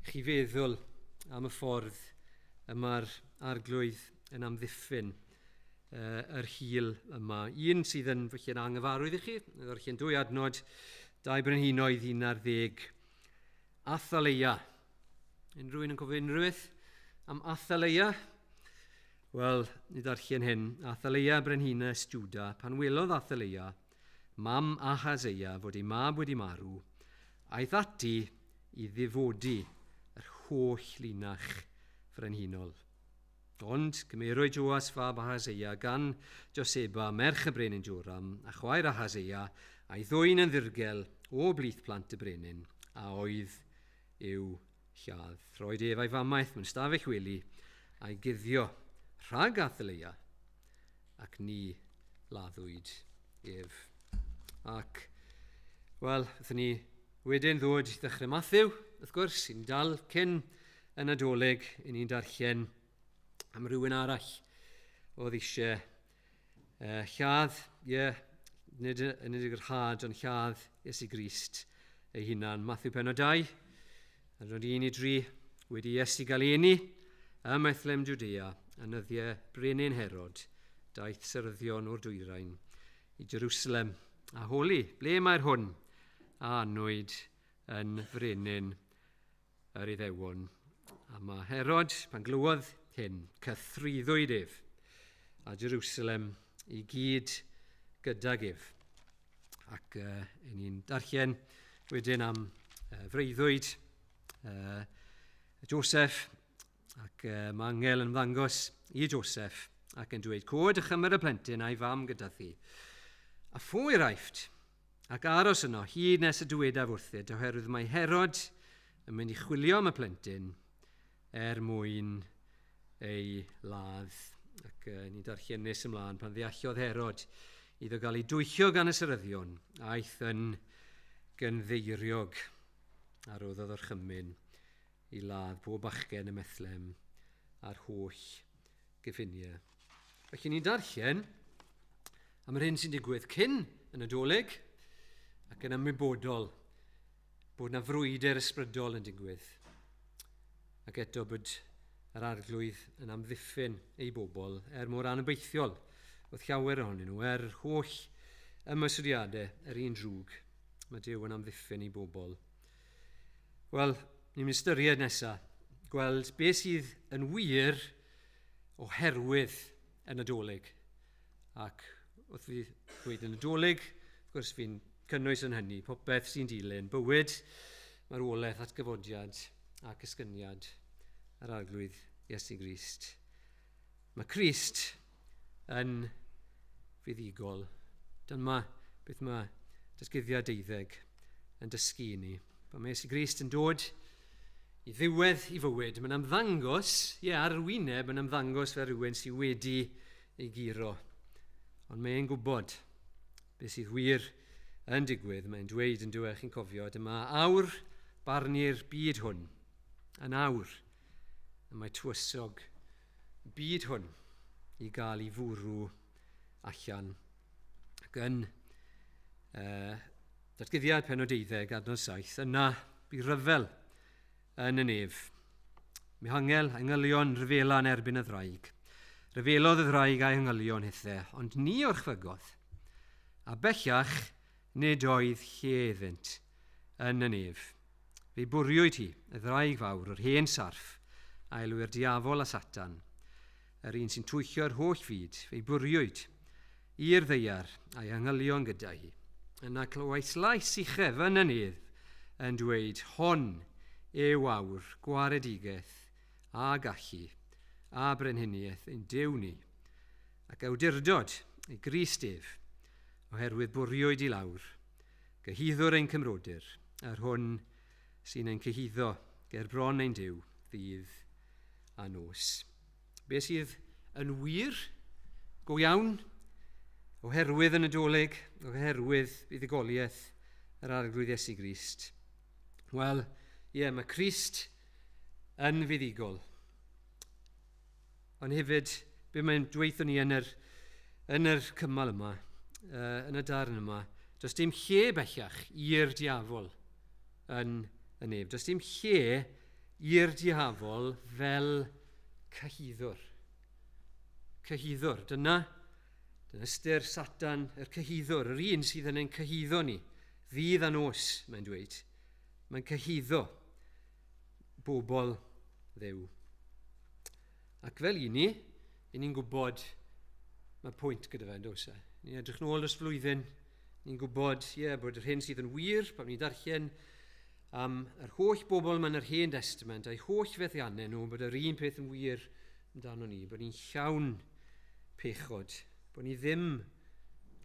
chi feddwl am y ffordd y mae'r arglwydd yn amddiffyn yr hil yma. Un sydd yn felly'n anghyfarwydd i chi, ddarllen 2 adnod, 2 brenhinoedd 11. Athaleia. Unrhyw un yn cofio unrhywbeth am Athaleia? Wel, ni ddarllen hyn. Athaleia brenhines Juda, pan welodd Athaleia, mam Ahazeia, fod ei mab wedi marw, a'i ddati i ddifodi yr holl linach frenhinol. Ond cymerwyd Joas fab Ahaseia gan Joseba merch y brenin Joram a chwaer Ahaseia a'i ddwyn yn ddirgel o blith plant y brenin a oedd i'w lladd. Roedd ef a'i famaeth mewn stafell wely a'i guddio rhag Athaleia ac ni laddwyd ef. Ac, wel, wrthyn ni wedyn ddod i ddechrau Matthew, wrth gwrs, sy'n dal cyn y Nadolig i ni'n darllen am rywun arall oedd eisiau lladd, nid yr had, ond lladd Iesu Grist ei hunan. Matthew pennod 2, adnod 1 i 3, wedi Iesu gael ei eni ym Methlem Judea, anyddiau brenin Herod, daeth syryddion o'r dwyrain i Jerusalem a holi, ble mae'r hwn a anwyd yn frenin yr Iddewon. A mae Herod, pan glywodd hyn, cythryddwyd ef a Jerusalem i gyd gydag ef. Ac ni'n darllen wedyn am freuddwyd Joseph, ac mae angel yn ymddangos i Joseph ac yn dweud, cod y chymer y plentyn a'i fam gyda thi. A ffwy raifft ac aros yno hyd nes y dywedaf wrthyd, oherwydd mae Herod yn mynd i chwilio am y plentyn mwyn ei ladd. Ac ni darllen nes ymlaen pan ddeallodd Herod iddo gael ei dwyllio gan y syryddion, aeth yn gynddeiriog a roddodd o'r chymyn i ladd bob bachgen y Methlem a'r holl gyffiniau. Felly ni'n darllen am yr hyn sy'n digwydd cyn y Nadolig ac yn ymwybodol bod na frwydr ysbrydol yn digwydd. Ac eto bod yr arglwydd yn amddiffyn ei bobl mor anobeithiol oedd llawer ohonyn nhw holl ymyswriadau yr un drwg. Mae Duw yn amddiffyn ei bobl. Wel, ni'n ystyried nesaf gweld beth sydd yn wir oherwydd y Nadolig. Ac wrth fi dweud y Nadolig, wrth gwrs fi'n cynnwys yn hynny, popeth sy'n dilyn, bywyd, marwolaeth, atgyfodiad ac ysgyniad yr arglwydd Iesu Grist. Mae Crist yn fuddugol. Dyma beth mae Datguddiad 12 yn dysgu i ni. Pan mae Iesu Grist yn dod i ddiwedd i fywyd, mae'n ymddangos, ar yr wyneb, mae'n ymddangos fel rhywun sydd wedi ei giro. Ond mae'n gwybod beth sydd wir yn digwydd. Mae'n dweud yn dweud, chi'n cofio, dyma awr barnu'r byd hwn, yn awr. A mae tywysog byd hwn i gael ei fwrw allan. Ac yn Datguddiad pennod 12, adnod 7, yna bu ryfel yn y nef. Mihangel a'i ngylion rhyfela yn erbyn y ddraig. Ryfelodd y ddraig a'i ngylion hithe, ond ni o'r chfygodd. A bellach nid oedd lle iddynt yn y nef. Fe bwriwyd hi, y ddraig fawr, yr hen sarf, a elwy'r diafol a Satan, yr un sy'n twyllio'r holl fyd. Fe bwriwyd i'r ddeiar a'i angylion gyda hi. Yna clywais lais uchaf yn y nedd yn dweud, hon yw awr, gwaredigeth a gallu a brenhiniaeth ein Duw ni, ac awdurdod ei Grist ef, oherwydd bwriwyd i lawr, gyhuddwr ein cymrodyr, hwn sy'n ein cyhuddo ger bron ein Duw, ddydd a nos. Be sydd yn wir, go iawn, oherwydd y Nadolig, oherwydd buddugoliaeth yr arglwydd Iesu Grist. Wel, mae Crist yn fuddugol. Ond hefyd, be mae'n dweithio ni yn yr cymal yma, yn y darn yma, does dim lle bellach i'r diafol yn y nef. Does dim lle i'r diafol fel cyhuddwr. Cyhuddwr, dyna ystyr Satan, yr cyhuddwr, yr un sydd yn ein cyhuddo ni, ddydd a nos, mae'n dweud. Mae'n cyhuddo bobl Dduw. Ac fel ni'n gwybod, mae pwynt gyda fe, dos e. Ni'n edrych nôl dros flwyddyn, ni'n gwybod, bod yr hyn sydd yn wir, pan ni'n darllen am yr holl bobl mewn yr Hen Testament a'i holl fethiannau nhw bod yr un peth yn wir amdano ni, bod ni'n llawn pechod, bod ni ddim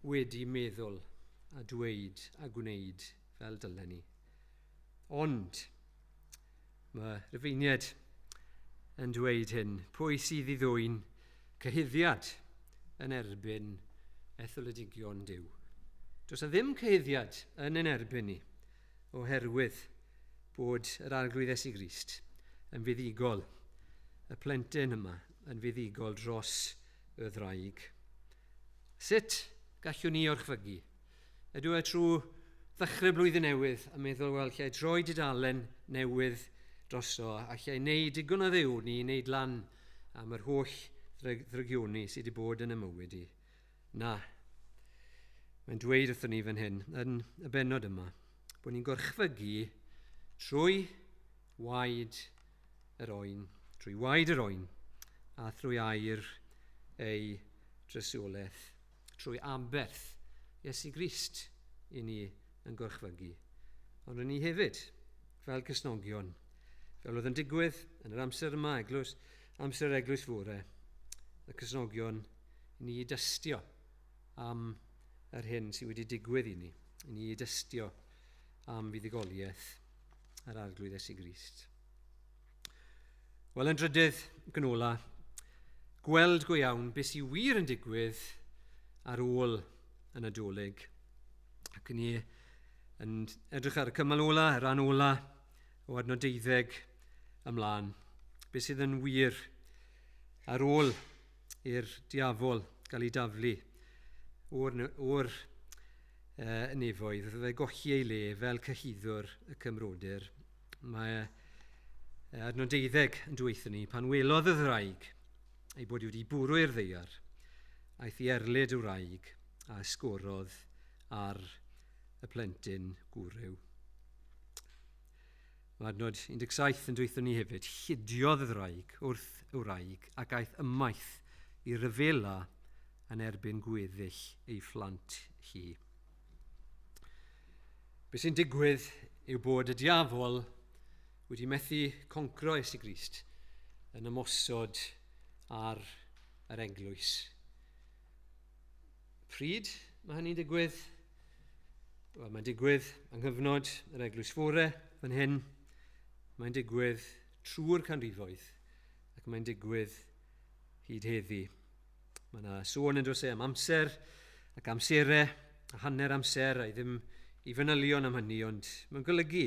wedi meddwl a dweud a gwneud fel dylen ni. Ond mae Rufeinied yn dweud hyn, pwy sydd I ddwyn cyhuddiad yn erbyn etholedigion Duw. Does ddim cyhuddiad yn ein erbyn ni oherwydd bod yr arglwydd Iesu Grist yn fuddigol, y plentyn yma yn fuddigol dros y ddraig. Sut gallwn ni orchfygu? Ydw e trwy ddechrau blwyddyn newydd a meddwl, wel, lle droi dudalen newydd drosto a lle wneud digon o ddew ni, wneud lan am yr holl ddrygioni sydd wedi bod yn y mywyd I. Na. Mae'n dweud wrthyn ni fan hyn yn y bennod yma bod ni'n gorchfygu trwy waed yr oen, a trwy air ei drysiolaeth, trwy aberth Iesu Grist I ni yn gorchfygu. Ond ni hefyd, fel Cysnogion, fel oedd yn digwydd yn yr amser yma, amser eglwys fore, y Cysnogion, ni dystio am yr hyn sydd wedi digwydd I ni. Ni dystio am fuddigoliaeth yr arglwydd Iesu Grist. Wel, yn drydydd ganola, gweld go iawn beth sy'n wir yn digwydd ar ôl y Nadolig. Ac ni yn edrych ar y cymal ola, y ran ola o adnod 12 ymlaen. Beth sydd yn wir ar ôl i'r diafol gael ei daflu o'r nefoedd, oedd fe golli ei le fel cyhuddwr y cymrodyr. Mae adnod 12 yn dweithio ni pan welodd y ddraig ei bod wedi bwrw i'r ddeiar, aeth I erlyd y wraig a ysgorodd ar y plentyn gwryw. Mae adnod 17 yn dweithio ni hefyd, hudiodd y ddraig wrth y wraig ac aeth ymaith I ryfela yn erbyn gweddill ei phlant hi. Be sy'n digwydd yw bod y diafol wedi methu concro Iesu Grist yn ymosod ar yr eglwys. Pryd mae hynny'n digwydd? Wel, mae'n digwydd yng nghyfnod yr eglwys fore fan hyn. Mae'n digwydd trwy'r canrifoedd ac mae'n digwydd hyd heddi. Mae yna sôn yn dros am amser ac amserau a hanner amser a ddim I fanylion am hynny, ond mae'n golygu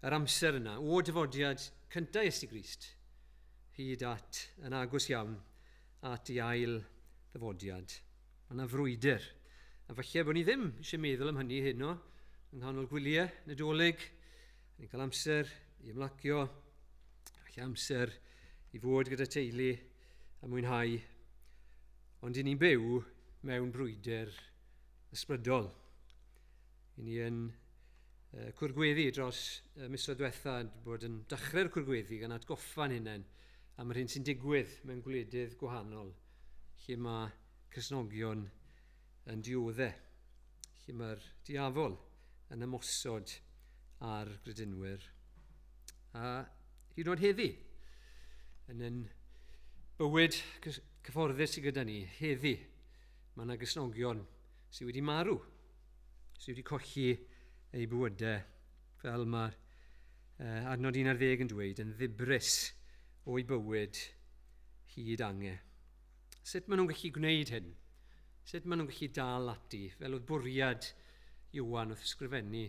yr amser yna o dyfodiad cyntaf Iesu Grist hyd at yn agos iawn at ei ail ddyfodiad. Mae yna frwydr. A falle bod ni ddim eisiau meddwl am hynny heno yng nghanol gwyliau Nadolig. Ni'n cael amser I ymlacio, falle amser I fod gyda teulu a mwynhau. Ond I ni'n byw mewn brwydr ysbrydol. I ni yn cwrgweddi dros misoedd diwetha bod yn dechrau'r cwrgweddi gan atgoffa'n hunain am yr hyn sy'n digwydd mewn gwledydd gwahanol lle mae Cysnogion yn dioddau, lle mae'r diafol yn ymosod ar gredinwyr. A hyd yn oed heddi, yn ein bywyd cyfforddus sydd gyda ni, heddi, mae yna Cysnogion sydd wedi marw, sydd wedi colli ei bywydau, fel mae'r adnod 11 yn dweud, yn ddibrys o'i bywyd hyd angau. Sut maen nhw'n gallu gwneud hyn? Sut maen nhw'n gallu dal ati, fel oedd bwriad Iwan wrth ysgrifennu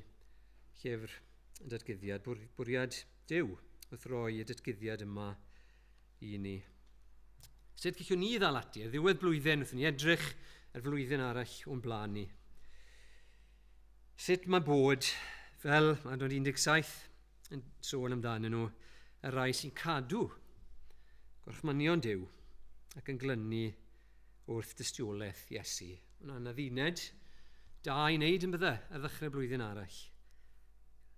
llyfr y Datguddiad, bwriad Duw wrth roi y Datguddiad yma I ni. Sut gallwn ni ddal ati? Ar ddiwedd blwyddyn, wrth ni edrych ar flwyddyn arall o'n blaen ni. Sut mae bod, fel adnod 17 yn sôn amdanyn nhw, y rai sy'n cadw gorchmynion Duw ac yn glynu wrth dystiolaeth Iesu. Hwna'n adduned da I wneud yn bydde ar ddechrau blwyddyn arall.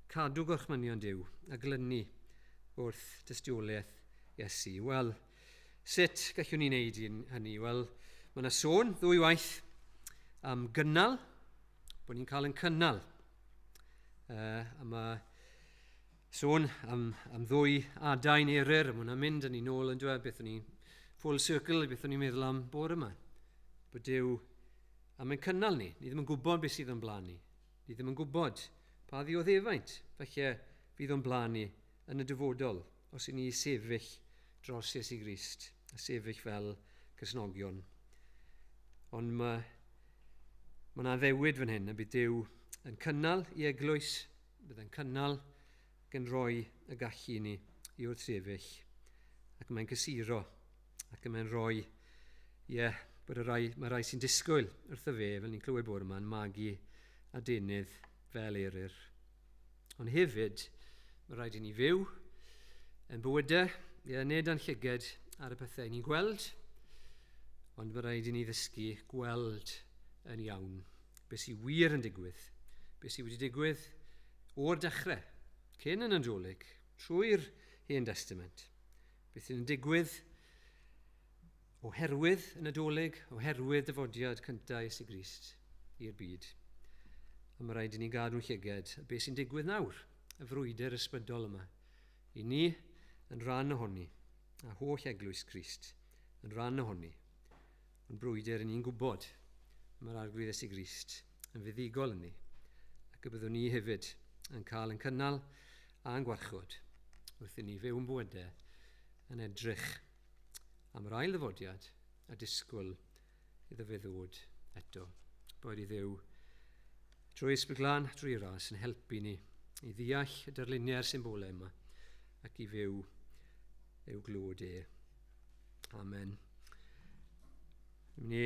Cadw gorchmynion Duw a glynu wrth dystiolaeth Iesu. Wel, sut gallwn ni wneud hynny? Wel, mae yna sôn ddwy waith am gynnal, bod ni'n cael yn cynnal. A mae sôn am ddwy adain eryr, mae hwnna'n mynd yn ni nôl yn dweud beth o'n ni full circle, beth o'n ni'n meddwl am bore yma. Bod Duw am ein cynnal ni ddim yn gwybod beth sydd o'n blaen ni. Ni ddim yn gwybod pa ddioddefaint, felly fydd o'n blaen ni yn y dyfodol, os i ni sefyll dros Iesu Grist, a sefyll fel Cysnogion. Ond mae yna ddewid fan hyn, a bydd Duw yn cynnal i eglwys, bydd yn cynnal gan roi y gallu ni i wrth sefyll, ac mae'n cysuro, ac mae'n rhoi, bod mae rai sy'n disgwyl wrtho fe, fel ni'n clywed bore yma, yn magu adenydd fel eryr. Ond hefyd, mae rhaid i ni fyw yn bywydau, nid yn llyged ar y pethau ni'n gweld, ond mae rhaid i ni ddysgu gweld yn iawn beth sy'n wir yn digwydd, beth sydd wedi digwydd o'r dechrau, cyn yn Nadolig, trwy'r Hen Testament. Beth sy'n digwydd oherwydd y Nadolig, oherwydd dyfodiad cyntaf Iesu Grist i'r byd. A mae rhaid i ni gadw'n llyged beth sy'n digwydd nawr, y frwydr ysbrydol yma. I ni yn rhan ohoni, a holl eglwys Crist yn rhan ohoni. Ond brwydr yn ni'n gwybod mae'r arglwydd Iesu Grist yn fuddigol yn ni, ac y byddwn ni hefyd yn cael yn cynnal a'n gwarchod wrth i ni fyw yn bywydau yn edrych am yr ail ddyfodiad a disgwyl iddo fe ddod eto. Boed i Dduw trwy Ysbryd Glân, trwy ras yn helpu ni i ddeall y darluniau'r symbolau yma ac i fyw i'w glod e. Amen. Ni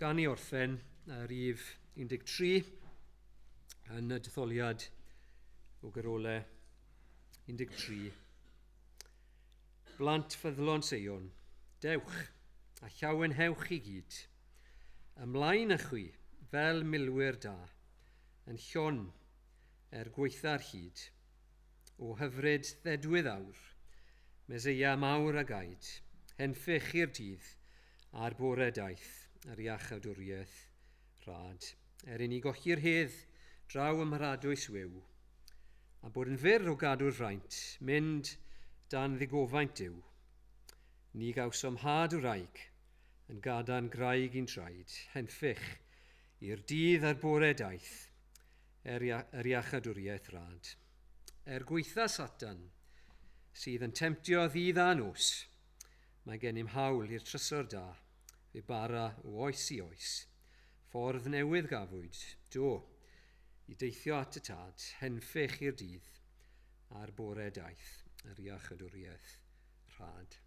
gan i orffen ar rhif 13 yn y detholiad o Garolau 13. Blant ffyddlon Seion, dewch a llawenhewch i gyd, ymlaen â chwi fel milwyr da, yn llon gweitha'r hyd, o hyfryd ddedwydd awr, Meseia mawr a gaid, henffych i'r dydd, a'r bore daeth, ar iachawdwriaeth rhad, i ni golli'r hedd draw ym Mharadwys Wyw, a bod yn fyr o gadw'r fraint, mynd dan ddigofaint yw. Ni gawsom had wraig, yn gadarn graig i'n traed, henffych i'r dydd a'r bore daeth, yr iachawdwriaeth rad. Gweitha Satan, sydd yn temtio ddydd a nos, mae gennym hawl i'r trysor da, fe bara o oes i oes. Ffordd newydd gafwyd, do, i deithio at y tad, henffych i'r dydd, a'r bore daeth, yr iachawdwriaeth rhad.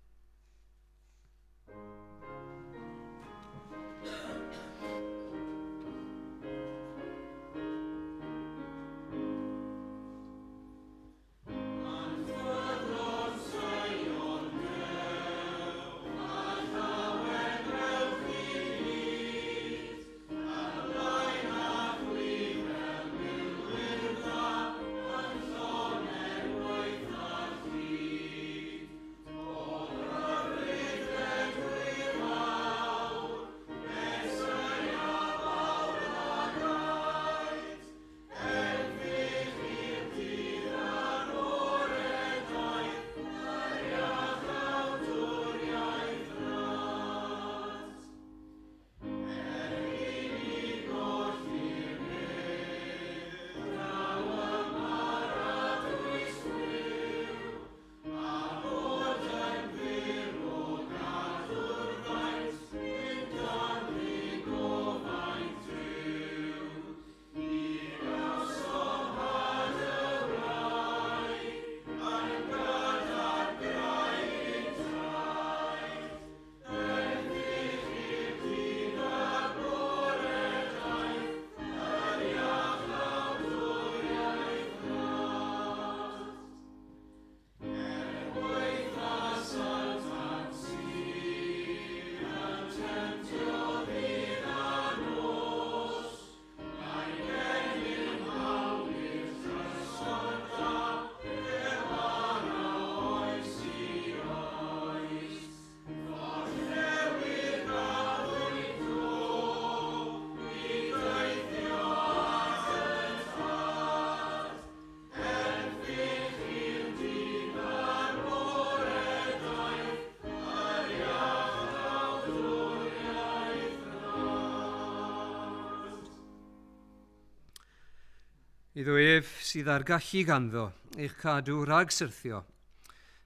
Iddo ef sydd ar gallu ganddo eich cadw rhag syrthio,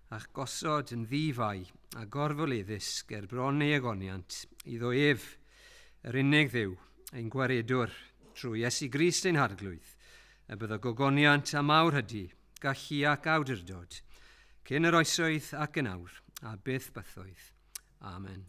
a'ch gosod yn ddifau a gorfoleddus ger bron ei agoniant. Iddo ef, yr unig dduw, ein gwaredwr, trwy Iesu Grist ein harglwydd, y bydd y gogoniant a mawr hydy, gallu ac awdurdod, cyn yr oesoedd ac yn awr, a byth bythoedd. Amen.